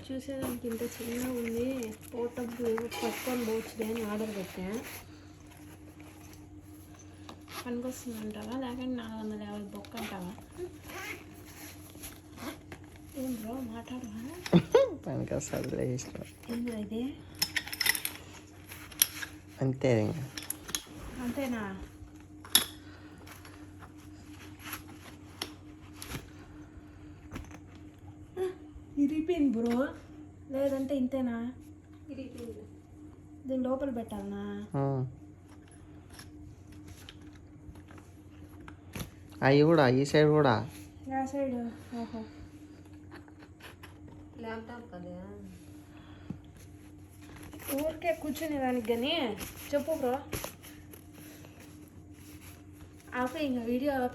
చూసేదానికి ఇంత చిన్నగా ఉంది. పోటప్పుడు పట్టుకొని పోవచ్చులే అని ఆర్డర్ పెట్టా. పనికొస్తుంది అంటావా లేకంటే 450 బొక్క అంటావా? ఏం బ్రో మాట్లాడవా? పనికొస్తుంది ఇష్టం. ఏంది ఇది? అంతే అంతేనా? ఇరిగిపోయింది బ్రో. లేదంటే ఇంతేనా? ఇరిగిపోయింది. దీని లోపల పెట్టాలనా? అవి కూడా ఈ సైడ్ కూడా. ఆ సైడ్. ఓహో ల్యాప్టాప్ కదా, ఊరికే కూర్చునేదానికి కానీ. చెప్పు బ్రో. ఆపే ఇంకా వీడియో ఆపే.